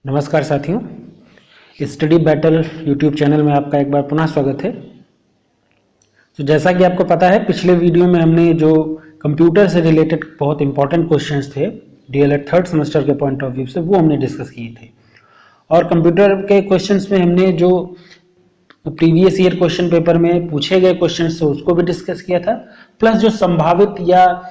नमस्कार साथियों, study battle YouTube channel में आपका एक बार पुनः स्वागत है। तो जैसा कि आपको पता है, पिछले वीडियो में हमने जो कंप्यूटर से रिलेटेड बहुत इंपॉर्टेंट क्वेश्चंस थे डीएलएड थर्ड सेमेस्टर के पॉइंट ऑफ व्यू से, वो हमने डिस्कस किए थे। और कंप्यूटर के क्वेश्चंस में हमने जो प्रीवियस ईयर क्वेश्चन पेपर में पूछे गए क्वेश्चंस थे उसको भी डिस्कस किया था, प्लस जो संभावित या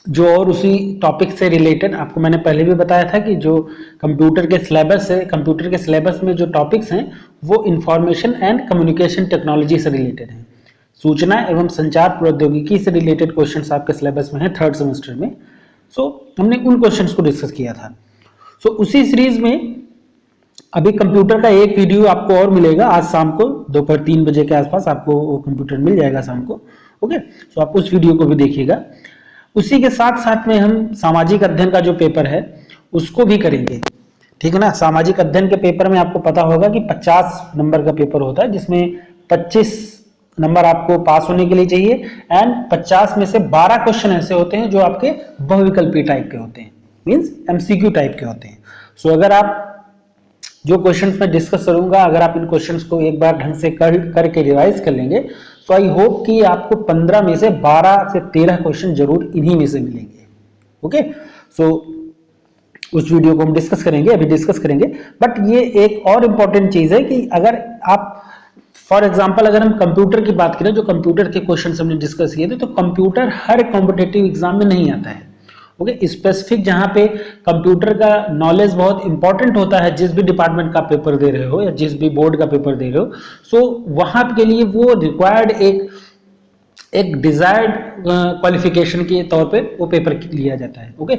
जो और उसी टॉपिक से रिलेटेड आपको मैंने पहले भी बताया था कि जो कंप्यूटर के सिलेबस है, कंप्यूटर के सिलेबस में जो टॉपिक्स हैं वो इंफॉर्मेशन एंड कम्युनिकेशन टेक्नोलॉजी से रिलेटेड हैं। सूचना एवं संचार प्रौद्योगिकी से रिलेटेड क्वेश्चंस आपके सिलेबस में हैं थर्ड सेमेस्टर में। हमने उन क्वेश्चंस को डिस्कस किया था। उसी सीरीज में अभी कंप्यूटर का एक वीडियो आपको और मिलेगा आज शाम को दोपहर 3 बजे के आसपास आपको वो कंप्यूटर मिल जाएगा शाम को। ओके, तो आप उस वीडियो को भी देखिएगा। उसी के साथ साथ में हम सामाजिक अध्ययन का जो पेपर है उसको भी करेंगे, ठीक है ना। सामाजिक अध्ययन के पेपर में आपको पता होगा कि 50 नंबर का पेपर होता है, जिसमें 25 नंबर आपको पास होने के लिए चाहिए एंड 50 में से 12 क्वेश्चन ऐसे होते हैं जो आपके बहुविकल्पी टाइप के होते हैं, मींस एमसीक्यू टाइप के होते हैं। अगर आप जो क्वेश्चंस मैं डिस्कस करूंगा, अगर आप इन क्वेश्चंस को एक बार ढंग से करके रिवाइज कर लेंगे तो आई होप कि आपको 15 में से 12 से 13 क्वेश्चन जरूर इन्हीं में से मिलेंगे। ओके, उस वीडियो को हम डिस्कस करेंगे, अभी डिस्कस करेंगे। बट ये एक और इम्पॉर्टेंट चीज है कि अगर आप फॉर एग्जाम्पल अगर हम कंप्यूटर की बात करें, जो कंप्यूटर के क्वेश्चन हमने डिस्कस किए थे, तो कंप्यूटर हर कॉम्पिटेटिव एग्जाम में नहीं आता है। ओके, स्पेसिफिक जहां पे कंप्यूटर का नॉलेज बहुत इंपॉर्टेंट होता है, जिस भी डिपार्टमेंट का पेपर दे रहे हो या जिस भी बोर्ड का पेपर दे रहे हो, वहां के लिए वो रिक्वायर्ड एक डिजायर्ड क्वालिफिकेशन के तौर पे वो पेपर लिया जाता है। ओके,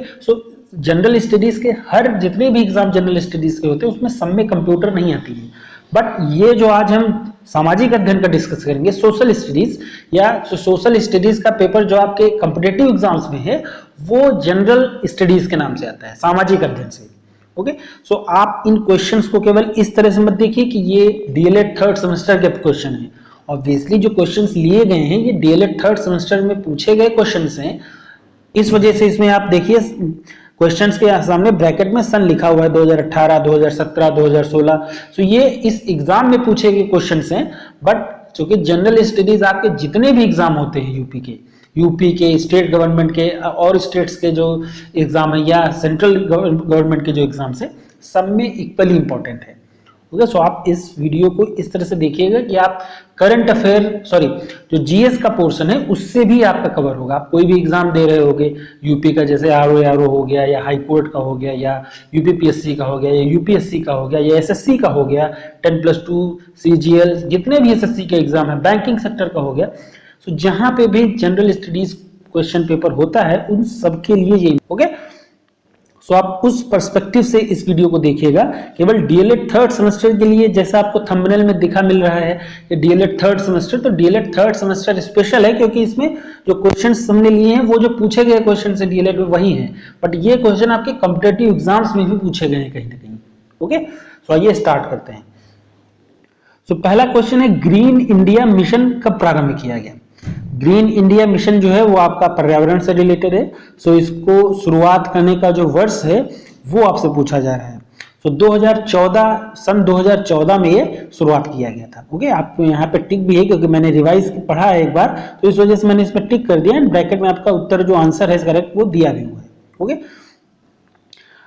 जनरल स्टडीज के हर जितने भी एग्जाम जनरल स्टडीज के होते हैं उसमें सब में कंप्यूटर नहीं आती है। बट ये जो आज हम सामाजिक अध्ययन का डिस्कस करेंगे, सोशल स्टडीज या सोशल स्टडीज का पेपर जो आपके कॉम्पिटिटिव एग्जाम्स में है वो जनरल स्टडीज के नाम से आता है, सामाजिक अध्ययन से। ओके, आप इन क्वेश्चंस को केवल इस तरह से मत देखिए कि ये डीएलएड थर्ड सेमेस्टर के क्वेश्चन है। ऑब्वियसली जो क्वेश्चंस लिए गए हैं ये डीएलएड थर्ड सेमेस्टर में पूछे गए क्वेश्चंस हैं, इस वजह से इसमें आप देखिए क्वेश्चंस के सामने ब्रैकेट में सन लिखा हुआ है 2018, 2017, 2016। ये इस एग्जाम में पूछे गए क्वेश्चंस हैं। बट चूंकि जनरल स्टडीज आपके जितने भी एग्जाम होते हैं यूपी के स्टेट गवर्नमेंट के और स्टेट्स के जो एग्जाम है या सेंट्रल गवर्नमेंट के जो एग्जाम्स है, सब में इक्वली इंपॉर्टेंट है। ओके, आप इस वीडियो को इस तरह से देखिएगा कि आप करंट अफेयर जो जीएस का पोर्शन है उससे भी आपका कवर होगा। आप कोई भी एग्जाम दे रहे होगे यूपी का, जैसे आरओ हो गया या हाई कोर्ट का हो गया या यूपीपीएससी का हो गया या यूपीएससी का हो गया या एसएससी का हो गया, 10+2 सीजीएल, जितने भी एसएससी के एग्जाम है, बैंकिंग सेक्टर का हो गया, जहां पे भी जनरल स्टडीज क्वेश्चन पेपर होता है उन सबके लिए ये। ओके, आप उस पर्सपेक्टिव से इस वीडियो को देखिएगा। केवल डीएलएड थर्ड सेमेस्टर के लिए, जैसा आपको थंबनेल में दिखा मिल रहा है कि डीएलएड थर्ड सेमेस्टर, तो डीएलएड थर्ड सेमेस्टर स्पेशल है क्योंकि इसमें जो क्वेश्चंस हमने लिए हैं वो जो पूछे गए क्वेश्चन है डीएलएड में वही हैं, बट ये क्वेश्चन आपके कॉम्पिटिटिव एग्जाम्स में भी पूछे गए हैं कहीं ना कहीं। ओके, आइए स्टार्ट करते हैं। पहला क्वेश्चन है, ग्रीन इंडिया मिशन कब प्रारंभ किया गया। ग्रीन इंडिया मिशन जो है वो आपका पर्यावरण से रिलेटेड है। इसको शुरुआत करने का जो वर्ष है वो आपसे पूछा जा रहा है। 2014 में ये शुरुआत किया गया था। ओके, आपको यहाँ पे टिक भी है क्योंकि मैंने रिवाइज पढ़ा है एक बार, तो इस वजह से मैंने इसमें टिक कर दिया। ब्रैकेट में आपका उत्तर जो आंसर है करेक्ट वो दिया भी हुआ है। ओके,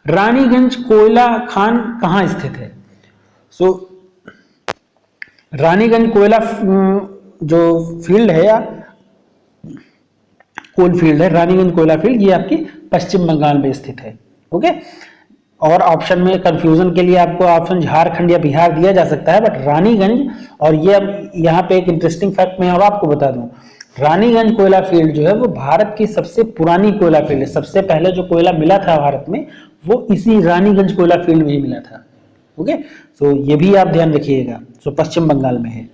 रानीगंज कोयला खान कहाँ स्थित है। रानीगंज कोयला जो फील्ड है या कोल फील्ड है, रानीगंज कोयला फील्ड, ये आपकी पश्चिम बंगाल में स्थित है। ओके, और ऑप्शन में कंफ्यूजन के लिए आपको ऑप्शन झारखंड या बिहार दिया जा सकता है, बट रानीगंज, और ये अब यहाँ पे एक इंटरेस्टिंग फैक्ट मैं और आपको बता दूं, रानीगंज कोयला फील्ड जो है वो भारत की सबसे पुरानी कोयला फील्ड है। सबसे पहले जो कोयला मिला था भारत में वो इसी रानीगंज कोयला फील्ड में ही मिला था। ओके, ये भी आप ध्यान रखिएगा। पश्चिम बंगाल में है।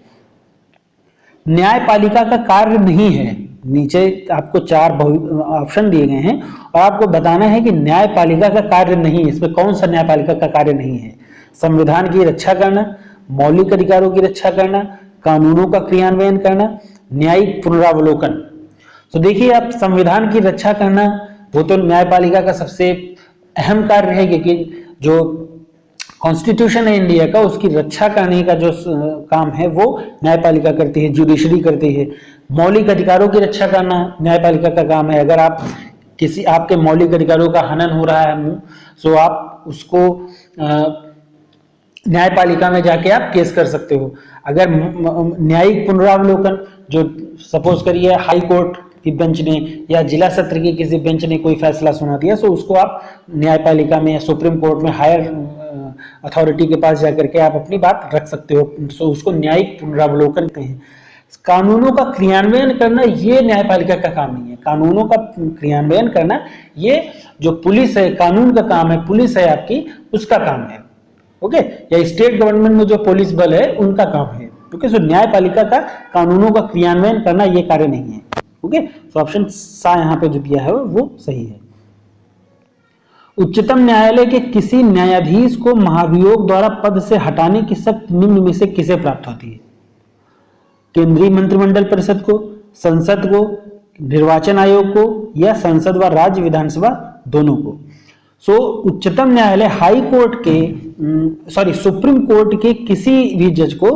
न्यायपालिका का कार्य नहीं है, नीचे आपको 4 ऑप्शन दिए गए हैं और आपको बताना है कि न्यायपालिका का कार्य नहीं है, इसमें कौन सा न्यायपालिका का कार्य नहीं है। संविधान की रक्षा करना, मौलिक अधिकारों की रक्षा करना, कानूनों का क्रियान्वयन करना, न्यायिक पुनरावलोकन। देखिए, आप संविधान की रक्षा करना वो तो न्यायपालिका का सबसे अहम कार्य है, क्योंकि जो कॉन्स्टिट्यूशन है इंडिया का, उसकी रक्षा करने का जो काम है वो न्यायपालिका करती है, जुडिशरी करती है। मौलिक अधिकारों की रक्षा करना न्यायपालिका का काम है। अगर आप किसी आपके मौलिक अधिकारों का हनन हो रहा है तो आप उसको न्यायपालिका में जाके आप केस कर सकते हो। अगर न्यायिक पुनरावलोकन, जो सपोज करिए हाई कोर्ट की बेंच ने या जिला सत्र की किसी बेंच ने कोई फैसला सुना दिया, तो उसको आप न्यायपालिका में या सुप्रीम कोर्ट में हायर अथॉरिटी के पास जाकर के आप अपनी बात रख सकते हो। तो उसको न्यायिक पुनरावलोकन कहते हैं। कानूनों का क्रियान्वयन करना ये न्यायपालिका का काम नहीं है। कानूनों का क्रियान्वयन करना ये जो पुलिस है, कानून का काम है, पुलिस है आपकी, उसका काम है। ओके, या स्टेट गवर्नमेंट में जो पुलिस बल है उनका काम है। ओके, सो न्यायपालिका का कानूनों का क्रियान्वयन करना ये कार्य नहीं है। ओके, सो ऑप्शन सा यहाँ पे जो दिया है वो सही है। उच्चतम न्यायालय के किसी न्यायाधीश को महाभियोग द्वारा पद से हटाने की शक्ति निम्न में से किसे प्राप्त होती है? केंद्रीय मंत्रिमंडल परिषद को, संसद को, निर्वाचन आयोग को, या संसद व राज्य विधानसभा दोनों को। सो उच्चतम न्यायालय हाई कोर्ट के सुप्रीम कोर्ट के किसी भी जज को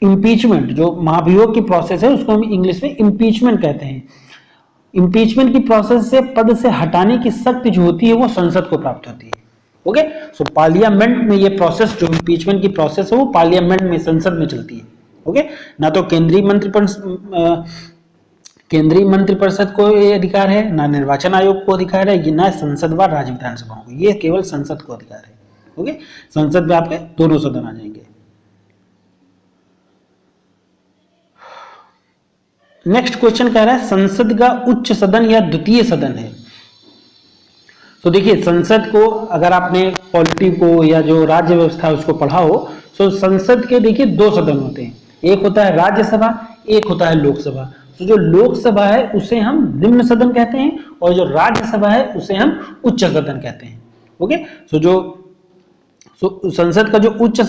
इम्पीचमेंट, जो महाभियोग की प्रोसेस है उसको हम इंग्लिश में इम्पीचमेंट कहते हैं, इम्पीचमेंट की प्रोसेस से पद से हटाने की शक्ति जो होती है वो संसद को प्राप्त होती है। ओके, सो पार्लियामेंट में ये प्रोसेस, जो इम्पीचमेंट की प्रोसेस है वो पार्लियामेंट में, संसद में चलती है। ओके, ना तो केंद्रीय मंत्रिपरिषद को ये अधिकार है, ना निर्वाचन आयोग को अधिकार है, ना संसद व राज्य विधानसभाओं को, ये केवल संसद को अधिकार है। ओके, संसद में आपके दोनों सदन आ जाएंगे। नेक्स्ट क्वेश्चन कह रहा है संसद का उच्च सदन या द्वितीय सदन है। तो देखिए, संसद को अगर आपने पॉलिटी को या जो राज्य व्यवस्था है उसको पढ़ा हो, तो संसद के देखिए दो सदन होते हैं, एक होता है राज्यसभा, एक होता है लोकसभा। तो जो लोकसभा है उसे हम निम्न सदन कहते हैं, और जो राज्यसभा है उसे हम उच्च सदन कहते हैं। ओके, सो संसद का जो उच्च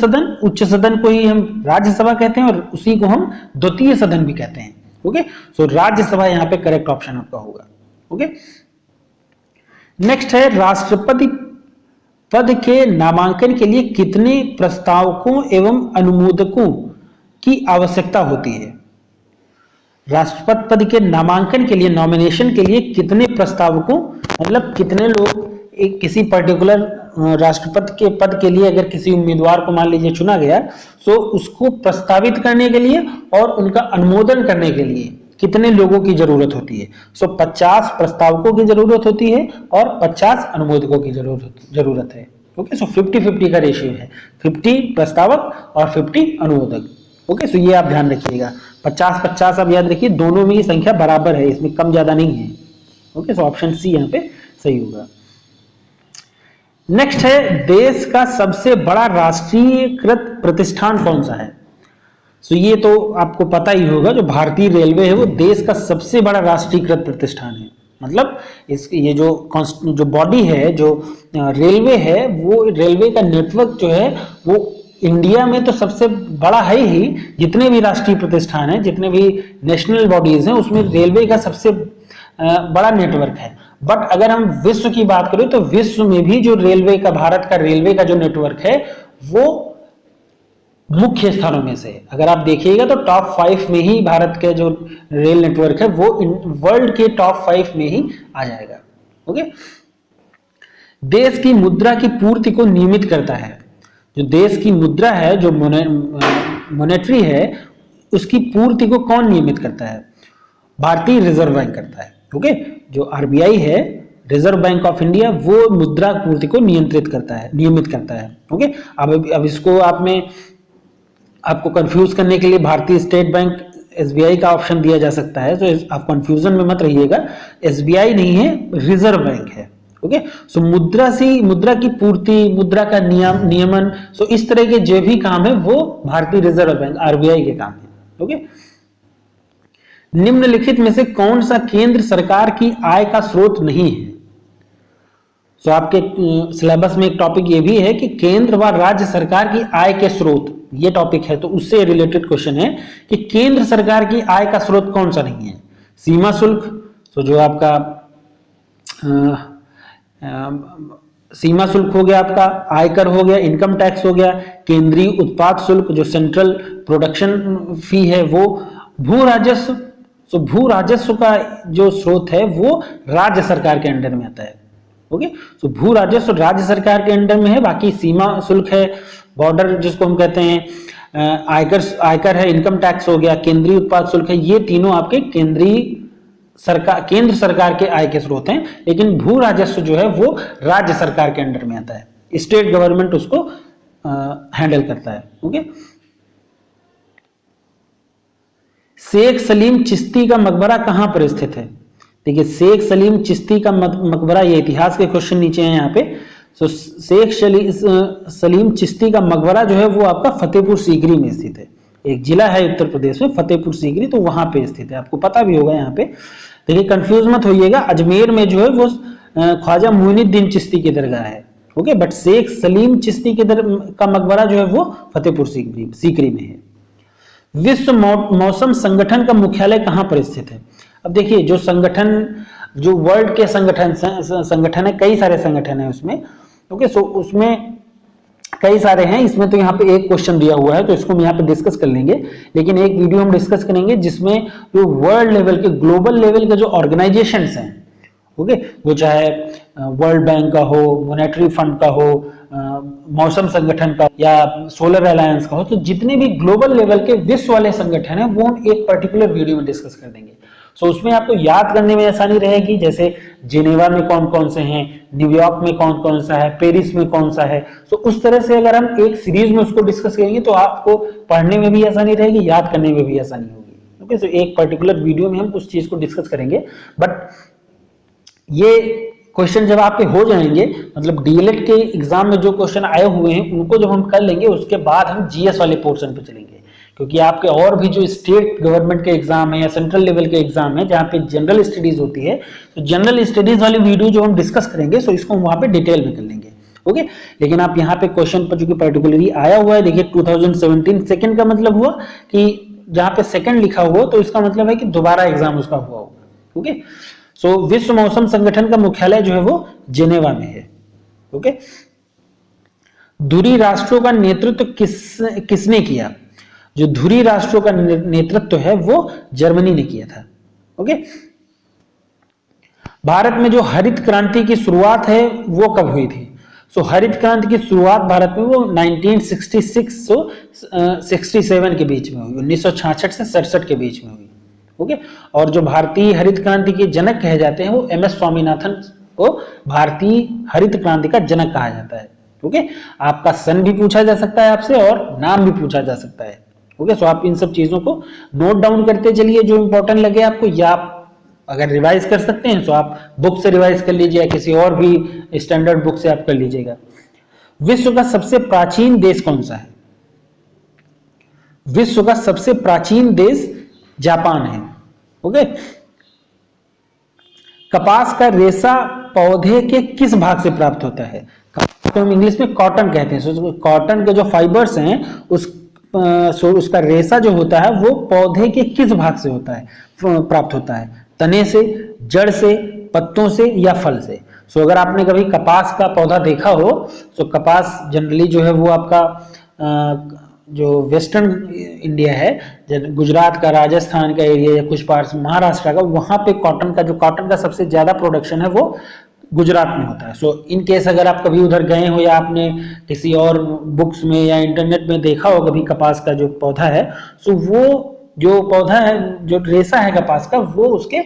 सदन को ही हम राज्यसभा कहते हैं, और उसी को हम द्वितीय सदन भी कहते हैं। ओके, सो राज्यसभा यहाँ पे करेक्ट ऑप्शन आपका होगा। ओके, नेक्स्ट है राष्ट्रपति पद के नामांकन के लिए कितने प्रस्तावकों एवं अनुमोदकों की आवश्यकता होती है? राष्ट्रपति पद के नामांकन के लिए, नॉमिनेशन के लिए कितने प्रस्तावकों, मतलब कितने लोग एक किसी पर्टिकुलर राष्ट्रपति के पद के लिए अगर किसी उम्मीदवार को मान लीजिए चुना गया, तो उसको प्रस्तावित करने के लिए और उनका अनुमोदन करने के लिए कितने लोगों की जरूरत होती है? सो 50 प्रस्तावकों की जरूरत होती है और 50 अनुमोदकों की जरूरत है। ओके, सो 50-50 का रेशियो है, 50 प्रस्तावक और 50 अनुमोदक। ओके, सो ये आप ध्यान रखिएगा, 50-50 आप याद रखिए, दोनों में ये संख्या बराबर है, इसमें कम ज्यादा नहीं है। ओके, सो ऑप्शन सी यहाँ पे सही होगा। नेक्स्ट है देश का सबसे बड़ा राष्ट्रीयकृत प्रतिष्ठान कौन सा है? सो ये तो आपको पता ही होगा, जो भारतीय रेलवे है वो देश का सबसे बड़ा राष्ट्रीयकृत प्रतिष्ठान है। मतलब ये जो बॉडी है, जो रेलवे है, वो रेलवे का नेटवर्क जो है वो इंडिया में तो सबसे बड़ा है ही। जितने भी राष्ट्रीय प्रतिष्ठान हैं, जितने भी नेशनल बॉडीज हैं, उसमें रेलवे का सबसे बड़ा नेटवर्क है। बट अगर हम विश्व की बात करें तो विश्व में भी जो रेलवे का, भारत का रेलवे का जो नेटवर्क है वो मुख्य स्थानों में से, अगर आप देखिएगा तो टॉप 5 में ही भारत के जो रेल नेटवर्क है वो वर्ल्ड के टॉप 5 में ही आ जाएगा। ओके, देश की मुद्रा की पूर्ति को नियमित करता है। जो देश की मुद्रा है, जो मॉनेटरी है, उसकी पूर्ति को कौन नियमित करता है? भारतीय रिजर्व बैंक करता है। ओके, जो आरबीआई है, रिजर्व बैंक ऑफ इंडिया, वो मुद्रा पूर्ति को नियंत्रित करता है, नियमित करता है। ओके, अब इसको आपको कंफ्यूज करने के लिए भारतीय स्टेट बैंक, एसबीआई का ऑप्शन दिया जा सकता है, तो आप कंफ्यूजन में मत रहिएगा, एसबीआई नहीं है, रिजर्व बैंक है। ओके, सो मुद्रा की पूर्ति, मुद्रा का नियमन, सो इस तरह के जो भी काम है वो भारतीय रिजर्व बैंक, आरबीआई के काम है। ओके, निम्नलिखित में से कौन सा केंद्र सरकार की आय का स्रोत नहीं है? सो आपके सिलेबस में एक टॉपिक ये भी है कि केंद्र व राज्य सरकार की आय के स्रोत, ये टॉपिक है, तो उससे रिलेटेड क्वेश्चन है कि केंद्र सरकार की आय का स्रोत कौन सा नहीं है? सीमा शुल्क, तो जो आपका सीमा शुल्क हो गया आपका, आयकर हो गया, इनकम टैक्स हो गया, केंद्रीय उत्पाद शुल्क जो सेंट्रल प्रोडक्शन फी है वो, भू राजस्व। तो भू राजस्व का जो स्रोत है वो राज्य सरकार के अंडर में आता है। ओके, तो भू राजस्व राज्य सरकार के अंडर में है, बाकी सीमा शुल्क है, बॉर्डर जिसको हम कहते हैं, आयकर है, इनकम टैक्स हो गया, केंद्रीय उत्पाद शुल्क है, ये तीनों आपके केंद्र सरकार के आय के स्रोत हैं। लेकिन भू राजस्व जो है वो राज्य सरकार के अंडर में आता है, स्टेट गवर्नमेंट उसको हैंडल करता है। ओके, शेख सलीम चिश्ती का मकबरा कहां पर स्थित है? देखिए, शेख सलीम चिश्ती का मकबरा, ये इतिहास के क्वेश्चन नीचे हैं यहाँ पे। तो शेख सलीम चिश्ती का मकबरा जो है वो आपका फतेहपुर सीकरी में स्थित है। एक जिला है उत्तर प्रदेश में फतेहपुर सीकरी, तो वहां पे स्थित है, आपको पता भी होगा यहाँ पे। देखिए, कंफ्यूज मत होइएगा, अजमेर में जो है वो ख्वाजा मुइनुद्दीन चिश्ती की दरगाह है। ओके, बट शेख सलीम चिश्ती का मकबरा जो है वो फतेहपुर सीकरी में है। विश्व मौसम संगठन का मुख्यालय कहां पर स्थित है? अब देखिए, जो संगठन, जो वर्ल्ड के संगठन है, कई सारे संगठन है उसमें। ओके, सो उसमें कई सारे हैं, इसमें तो यहाँ पे एक क्वेश्चन दिया हुआ है तो इसको हम यहाँ पे डिस्कस कर लेंगे, लेकिन एक वीडियो हम डिस्कस करेंगे जिसमें जो वर्ल्ड लेवल के, ग्लोबल लेवल के जो ऑर्गेनाइजेशंस हैं, ओके, वो चाहे वर्ल्ड बैंक का हो, मॉनेटरी फंड का हो, मौसम संगठन का या सोलर अलायंस का हो, तो जितने भी ग्लोबल लेवल के विश्व वाले संगठन है वो एक पर्टिकुलर वीडियो में डिस्कस कर देंगे। सो उसमें आपको याद करने में आसानी रहेगी, जैसे जिनेवा में कौन कौन से हैं, न्यूयॉर्क में कौन कौन सा है, पेरिस में कौन सा है। सो उस तरह से अगर हम एक सीरीज में उसको डिस्कस करेंगे तो आपको पढ़ने में भी आसानी रहेगी, याद करने में भी आसानी होगी। ओके, सो एक पर्टिकुलर वीडियो में हम उस चीज को डिस्कस करेंगे। बट ये क्वेश्चन जब आपके हो जाएंगे, मतलब डीएलएड के एग्जाम में जो क्वेश्चन आए हुए हैं उनको जब हम कर लेंगे, उसके बाद हम जीएस वाले पोर्शन पे चलेंगे, क्योंकि आपके और भी जो स्टेट गवर्नमेंट के एग्जाम है या सेंट्रल लेवल के एग्जाम है जहाँ पे जनरल स्टडीज होती है, तो जनरल स्टडीज वाली वीडियो जो हम डिस्कस करेंगे, सो इसको हम वहां पे डिटेल में कर लेंगे। ओके, लेकिन आप यहाँ पे क्वेश्चन पर जो कि पर्टिकुलरली आया हुआ है, देखिए 2017 सेकंड का मतलब हुआ कि जहाँ पे सेकंड लिखा हुआ तो इसका मतलब है कि दोबारा एग्जाम उसका हुआ होगा। ओके, सो विश्व मौसम संगठन का मुख्यालय जो है वो जेनेवा में है। ओके, धुरी राष्ट्रों का नेतृत्व किसने किया? जो धुरी राष्ट्रों का नेतृत्व है वो जर्मनी ने किया था। ओके, भारत में जो हरित क्रांति की शुरुआत है वो कब हुई थी? सो हरित क्रांति की शुरुआत भारत में वो 1966 के बीच में हुई, 1966 से 67 के बीच में हुई। ओके, और जो भारतीय हरित क्रांति के जनक कहे जाते हैं वो एमएस स्वामीनाथन को भारतीय हरित क्रांति का जनक कहा जाता है। ओके, आपका सन भी पूछा जा सकता है आपसे और नाम भी पूछा जा सकता है। ओके, सो आप इन सब चीजों को नोट डाउन करते चलिए जो इंपॉर्टेंट लगे आपको, या आप अगर रिवाइज कर सकते हैं तो आप बुक से रिवाइज कर लीजिए या किसी और भी स्टैंडर्ड बुक से आप कर लीजिएगा। विश्व का सबसे प्राचीन देश कौन सा है? विश्व का सबसे प्राचीन देश जापान है। ओके, कपास का रेशा पौधे के किस भाग से प्राप्त होता है? कपास को हम इंग्लिश में कॉटन कहते हैं। सो कॉटन के जो फाइबर्स हैं उसका रेशा जो होता है वो पौधे के किस भाग से होता है, प्राप्त होता है? तने से, जड़ से, पत्तों से या फल से? सो अगर आपने कभी कपास का पौधा देखा हो तो कपास जनरली जो है वो आपका जो वेस्टर्न इंडिया है, गुजरात का, राजस्थान का एरिया या कुछ पार्ट्स महाराष्ट्र का, वहां पे कॉटन का सबसे ज्यादा प्रोडक्शन है वो गुजरात में होता है। सो इन केस अगर आप कभी उधर गए हो या आपने किसी और बुक्स में या इंटरनेट में देखा हो कभी कपास का जो पौधा है, सो वो जो पौधा है, जो रेशा है कपास का, वो उसके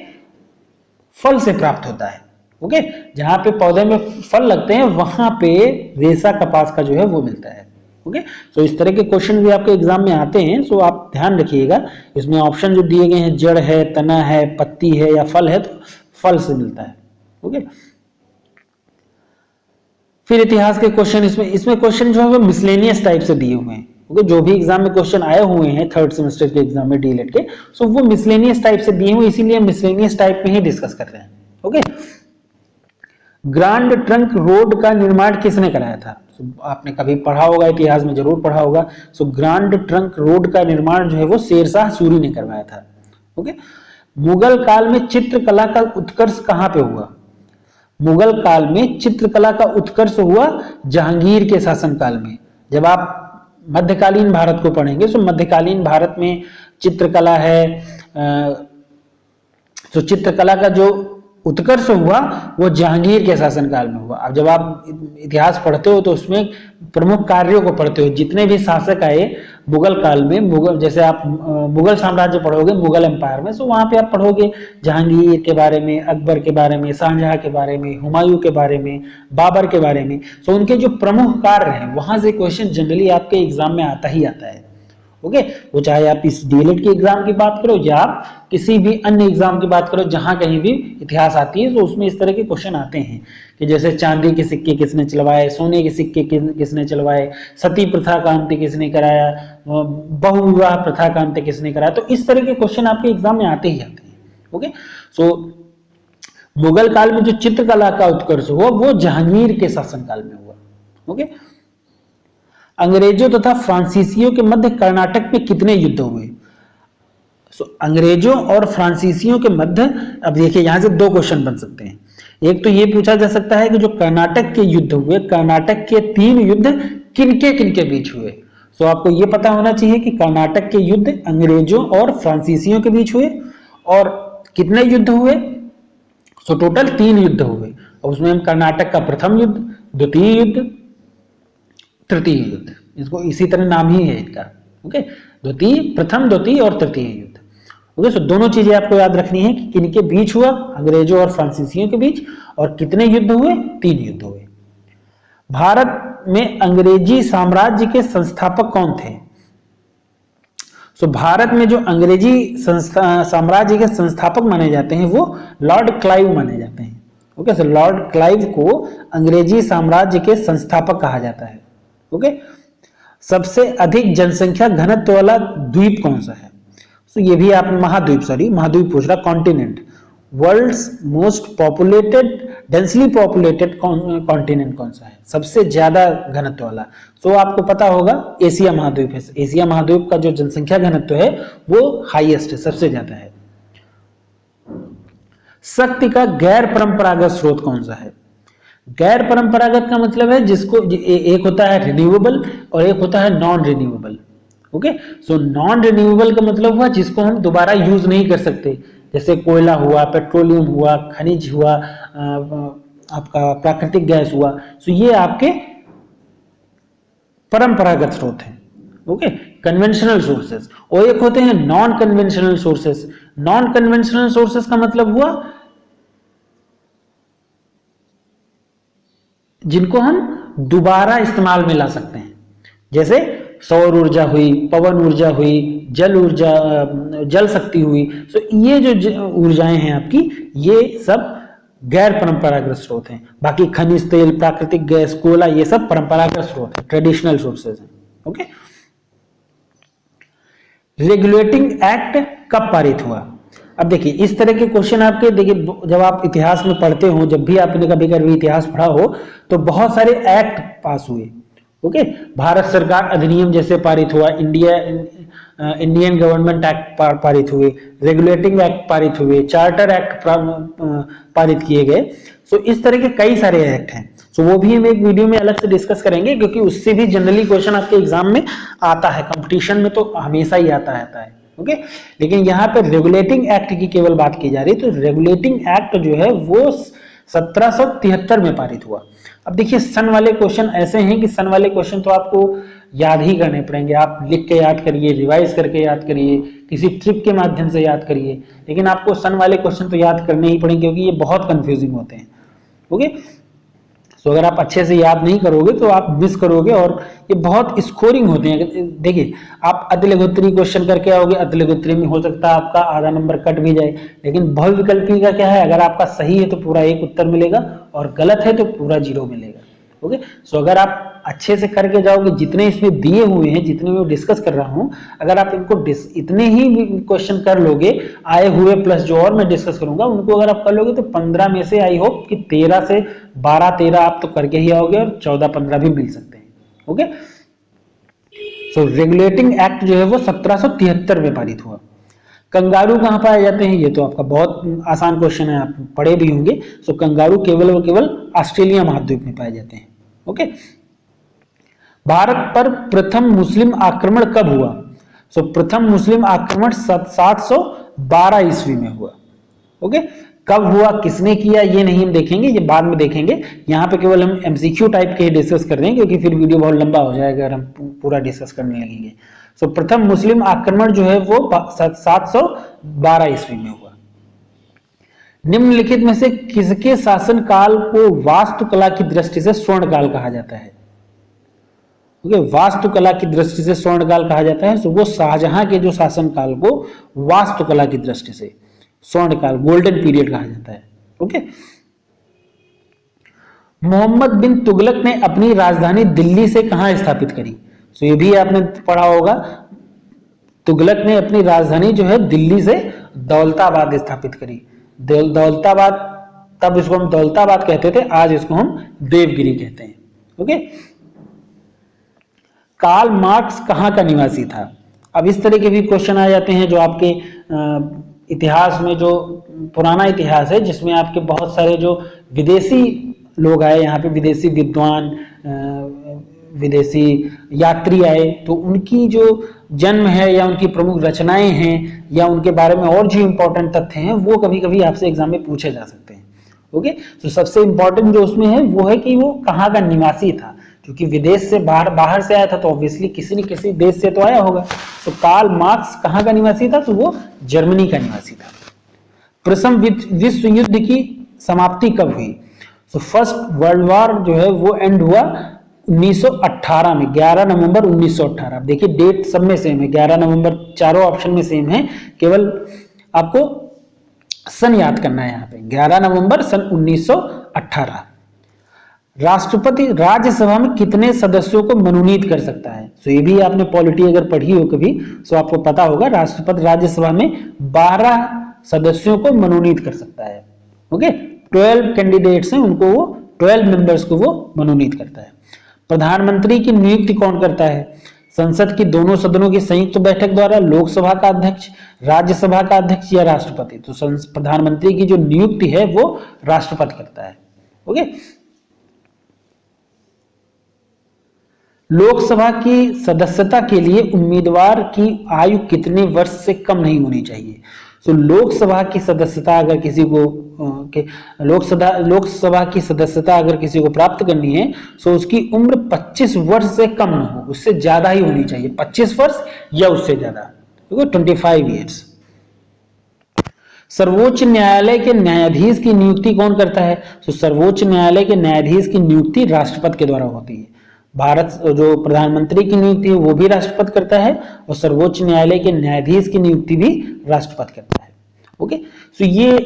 फल से प्राप्त होता है। ओके, जहां पे पौधे में फल लगते हैं वहां पे रेशा कपास का जो है वो मिलता है। ओके, सो इस तरह के क्वेश्चन भी आपके एग्जाम में आते हैं, सो आप ध्यान रखिएगा। इसमें ऑप्शन जो दिए गए हैं, जड़ है, तना है, पत्ती है या फल है, तो फल से मिलता है। ओके, फिर इतिहास के क्वेश्चन, इसमें क्वेश्चन जो है वो मिसलेनियस टाइप से दिए हुए हैं। ओके, जो भी एग्जाम में क्वेश्चन आए हुए हैं थर्ड सेमेस्टर के एग्जाम में डीएलएड के, सो वो मिसलेनियस टाइप से दिए हुए, इसीलिए मिसलेनियस टाइप में ही डिस्कस कर रहे हैं। ओके, ग्रांड ट्रंक रोड का निर्माण किसने कराया था? आपने कभी पढ़ा होगा, इतिहास में जरूर पढ़ा होगा। सो ग्रांड ट्रंक रोड का निर्माण जो है वो शेरशाह सूरी ने करवाया था। ओके, मुगल काल में चित्रकला का उत्कर्ष कहां पे हुआ? मुगल काल में चित्रकला का उत्कर्ष हुआ जहांगीर के शासनकाल में। जब आप मध्यकालीन भारत को पढ़ेंगे तो मध्यकालीन भारत में चित्रकला है, तो चित्रकला का जो उत्कर्ष हुआ वो जहांगीर के शासनकाल में हुआ। अब जब आप इतिहास पढ़ते हो तो उसमें प्रमुख कार्यों को पढ़ते हो, जितने भी शासक आए मुगल काल में, मुगल जैसे आप मुगल साम्राज्य पढ़ोगे मुगल एम्पायर में, तो वहां पे आप पढ़ोगे जहांगीर के बारे में, अकबर के बारे में, शाहजहां के बारे में, हुमायूं के बारे में, बाबर के बारे में। तो उनके जो प्रमुख कार्य हैं वहां से क्वेश्चन जनरली आपके एग्जाम में आता ही आता है। ओके, वो चाहे आप इस डीएलएड के एग्जाम की बात करो या आप किसी भी अन्य एग्जाम की बात करो, जहां कहीं भी इतिहास आती है तो उसमें इस तरह के क्वेश्चन आते हैं कि जैसे चांदी के सिक्के किसने चलवाए, सोने के सिक्के किसने चलवाए, सती प्रथा का अंत किसने कराया, बहुविवाह प्रथा का अंत किसने कराया। तो इस तरह के क्वेश्चन आपके एग्जाम में आते ही आते हैं। ओके, सो मुगल काल में जो चित्रकला का उत्कर्ष हुआ वो जहांगीर के शासनकाल में हुआ। ओके, अंग्रेजों तथा फ्रांसीसियों के मध्य कर्नाटक में कितने युद्ध हुए? अंग्रेजों और फ्रांसीसियों के मध्य, अब देखिए यहां से दो क्वेश्चन बन सकते हैं। एक तो ये पूछा जा सकता है कि जो कर्नाटक के युद्ध हुए, कर्नाटक के 3 युद्ध किनके किनके बीच हुए। सो आपको ये पता होना चाहिए कि कर्नाटक के युद्ध अंग्रेजों और फ्रांसीसियों के बीच हुए और कितने युद्ध हुए। सो टोटल 3 युद्ध हुए और उसमें हम कर्नाटक का प्रथम युद्ध, द्वितीय युद्ध, तृतीय युद्ध, इसको इसी तरह नाम ही है इनका। ओके, द्वितीय, प्रथम, द्वितीय और तृतीय युद्ध। ओके, सो दोनों चीजें आपको याद रखनी है कि किनके बीच हुआ, अंग्रेजों और फ्रांसीसियों के बीच, और कितने युद्ध हुए, 3 युद्ध हुए। भारत में अंग्रेजी साम्राज्य के संस्थापक कौन थे? सो भारत में जो अंग्रेजी साम्राज्य के संस्थापक माने जाते हैं वो लॉर्ड क्लाइव माने जाते हैं। ओके, सो लॉर्ड क्लाइव को अंग्रेजी साम्राज्य के संस्थापक कहा जाता है। ओके, सबसे अधिक जनसंख्या घनत्व वाला द्वीप कौन सा है? सो ये भी आप महाद्वीप पूछ रहा, continent. World's most populated, densely populated continent कौन सा है, सबसे ज्यादा घनत्व वाला? सो आपको पता होगा एशिया महाद्वीप है। एशिया महाद्वीप का जो जनसंख्या घनत्व है वो हाईएस्ट है, सबसे ज्यादा है। शक्ति का गैर परंपरागत स्रोत कौन सा है? गैर परंपरागत का मतलब है जिसको एक होता है रिन्यूएबल और एक होता है non renewable. Okay, so non renewable का मतलब हुआ जिसको हम दोबारा यूज नहीं कर सकते, जैसे कोयला हुआ, पेट्रोलियम हुआ, खनिज हुआ, आपका प्राकृतिक गैस हुआ। सो ये आपके परंपरागत स्रोत हैं। Okay, conventional sources. और एक होते हैं non conventional sources. Non conventional sources का मतलब हुआ जिनको हम दोबारा इस्तेमाल में ला सकते हैं, जैसे सौर ऊर्जा हुई, पवन ऊर्जा हुई, जल शक्ति हुई। तो ये जो ऊर्जाएं हैं आपकी, ये सब गैर परंपरागत स्रोत हैं। बाकी खनिज तेल, प्राकृतिक गैस, कोयला, ये सब परंपरागत स्रोत है, ट्रेडिशनल सोर्सेज हैं। ओके, रेगुलेटिंग एक्ट कब पारित हुआ? अब देखिए इस तरह के क्वेश्चन आपके, देखिए जब आप इतिहास में पढ़ते हो, जब भी आपने कभी कभी इतिहास पढ़ा हो तो बहुत सारे एक्ट पास हुए। ओके, भारत सरकार अधिनियम जैसे पारित हुआ, इंडियन गवर्नमेंट एक्ट पारित हुए, रेगुलेटिंग एक्ट पारित हुए, चार्टर एक्ट पारित किए गए। सो इस तरह के कई सारे एक्ट हैं। सो वो भी हम एक वीडियो में अलग से डिस्कस करेंगे, क्योंकि उससे भी जनरली क्वेश्चन आपके एग्जाम में आता है, कंपटीशन में तो हमेशा ही आता है। ओके, लेकिन यहाँ पे रेगुलेटिंग एक्ट की केवल बात की जा रही है। तो रेगुलेटिंग एक्ट जो है वो 1773 में पारित हुआ। अब देखिए सन वाले क्वेश्चन ऐसे हैं कि सन वाले क्वेश्चन तो आपको याद ही करने पड़ेंगे। आप लिख के याद करिए, रिवाइज करके याद करिए, किसी ट्रिक के माध्यम से याद करिए, लेकिन आपको सन वाले क्वेश्चन तो याद करने ही पड़ेंगे क्योंकि ये बहुत कंफ्यूजिंग होते हैं। ओके, तो अगर आप अच्छे से याद नहीं करोगे तो आप मिस करोगे और ये बहुत स्कोरिंग होते हैं। देखिए आप अतिलघुत्री क्वेश्चन करके आओगे, अतिलघुत्री में हो सकता है आपका आधा नंबर कट भी जाए, लेकिन बहुविकल्पी का क्या है, अगर आपका सही है तो पूरा 1 उत्तर मिलेगा और गलत है तो पूरा 0 मिलेगा। ओके, सो अगर आप अच्छे से करके जाओगे, जितने इसमें दिए हुए हैं, जितने मैं डिस्कस कर रहा हूं, अगर आप इनको इतने ही क्वेश्चन कर लोगे, आए हुए प्लस जो और मैं डिस्कस करूंगा उनको अगर आप कर लोगे तो 15 में से आई होप कि 13 से 12-13 आप तो करके ही आओगे और 14-15 भी मिल सकते हैं। ओके, सो रेगुलेटिंग एक्ट जो है वो 1773 में पारित हुआ। कंगारू कहाँ पाए जाते हैं, ये तो आपका बहुत आसान क्वेश्चन है, आप पढ़े भी होंगे। सो कंगारू केवल और केवल ऑस्ट्रेलिया महाद्वीप में पाए जाते हैं। ओके, भारत पर प्रथम मुस्लिम आक्रमण कब हुआ? सो प्रथम मुस्लिम आक्रमण 712 ईस्वी में हुआ। ओके, कब हुआ, किसने किया, ये नहीं हम देखेंगे, ये बाद में देखेंगे। यहाँ पे केवल हम एमसीक्यू टाइप के डिस्कस कर रहे हैं, क्योंकि फिर वीडियो बहुत लंबा हो जाएगा अगर हम पूरा डिस्कस करने लगेंगे। सो प्रथम मुस्लिम आक्रमण जो है वो 712 ईस्वी में हुआ। निम्नलिखित में से किसके शासन काल को वास्तुकला की दृष्टि से स्वर्ण काल कहा जाता है? ओके, वास्तुकला की दृष्टि से स्वर्ण काल कहा जाता है। तो वो शाहजहां के जो शासन काल को वास्तुकला की दृष्टि से स्वर्ण काल, गोल्डन पीरियड कहा जाता है। ओके, मोहम्मद बिन तुगलक ने अपनी राजधानी दिल्ली से कहां स्थापित करी? तो ये भी आपने पढ़ा होगा, तुगलक ने अपनी राजधानी जो है दिल्ली से दौलताबाद स्थापित करी। दौलताबाद, तब इसको हम दौलताबाद कहते थे, आज इसको हम देवगिरी कहते हैं। ओके, कार्ल मार्क्स कहां का निवासी था? अब इस तरह के भी क्वेश्चन आ जाते हैं जो आपके इतिहास में, जो पुराना इतिहास है जिसमें आपके बहुत सारे जो विदेशी लोग आए, यहाँ पे विदेशी विद्वान, विदेशी यात्री आए, तो उनकी जो जन्म है या उनकी प्रमुख रचनाएं हैं या उनके बारे में और जो इंपॉर्टेंट तथ्य हैं वो कभी कभी आपसे एग्जाम में पूछे जा सकते हैं। ओके, तो सबसे इंपॉर्टेंट जो उसमें है वो है कि वो कहाँ का निवासी था, क्योंकि विदेश से बाहर से आया था तो ऑब्वियसली किसी न किसी देश से तो आया होगा। तो कार्ल मार्क्स कहाँ का निवासी था? तो वो जर्मनी का निवासी था। प्रथम विश्व युद्ध की समाप्ति कब हुई? तो फर्स्ट वर्ल्ड वॉर जो है वो एंड हुआ 1918 में, 11 नवंबर 1918। अब देखिए डेट सब में सेम है, 11 नवंबर चारों ऑप्शन में सेम है, केवल आपको सन याद करना है यहाँ पे, 11 नवंबर सन 1918। राष्ट्रपति राज्यसभा में कितने सदस्यों को मनोनीत कर सकता है? तो ये भी आपने पॉलिटी अगर पढ़ी हो कभी तो आपको पता होगा, राष्ट्रपति राज्यसभा में 12 सदस्यों को मनोनीत कर सकता है। ओके, 12 कैंडिडेट्स हैं, उनको वो 12 मेंबर्स को वो मनोनीत करता है। प्रधानमंत्री की नियुक्ति कौन करता है? संसद की दोनों सदनों की संयुक्त बैठक द्वारा, लोकसभा का अध्यक्ष, राज्यसभा का अध्यक्ष या राष्ट्रपति? तो प्रधानमंत्री की जो नियुक्ति है वो राष्ट्रपति करता है। ओके, लोकसभा की सदस्यता के लिए उम्मीदवार की आयु कितने वर्ष से कम नहीं होनी चाहिए? तो लोकसभा की सदस्यता अगर किसी को लोकसभा की सदस्यता अगर किसी को प्राप्त करनी है तो उसकी उम्र 25 वर्ष से कम न हो, उससे ज्यादा ही होनी चाहिए, 25 वर्ष या उससे ज्यादा, 25 ईयर्स। सर्वोच्च न्यायालय के न्यायाधीश की नियुक्ति कौन करता है? तो सर्वोच्च न्यायालय के न्यायाधीश की नियुक्ति राष्ट्रपति के द्वारा होती है। भारत जो प्रधानमंत्री की नियुक्ति है वो भी राष्ट्रपति करता है और सर्वोच्च न्यायालय के न्यायाधीश की नियुक्ति भी राष्ट्रपति करता है। ओके, सो ये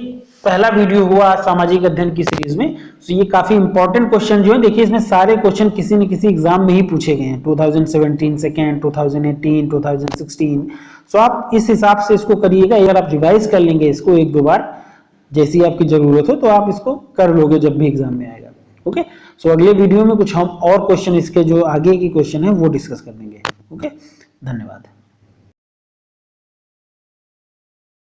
पहला वीडियो हुआ सामाजिक अध्ययन की सीरीज में। सो ये काफी इंपॉर्टेंट क्वेश्चन जो है, देखिए इसमें सारे क्वेश्चन किसी न किसी एग्जाम में ही पूछे गए हैं, 2017 सेकेंड, 2018, 2016। सो आप इस हिसाब से इसको करिएगा, अगर आप रिवाइज कर लेंगे इसको एक दो बार जैसी आपकी जरूरत हो तो आप इसको कर लोगे जब भी एग्जाम में आएगा। ओके, सो अगले वीडियो में कुछ हम और क्वेश्चन, इसके जो आगे की क्वेश्चन है वो डिस्कस कर लेंगे। ओके, धन्यवाद।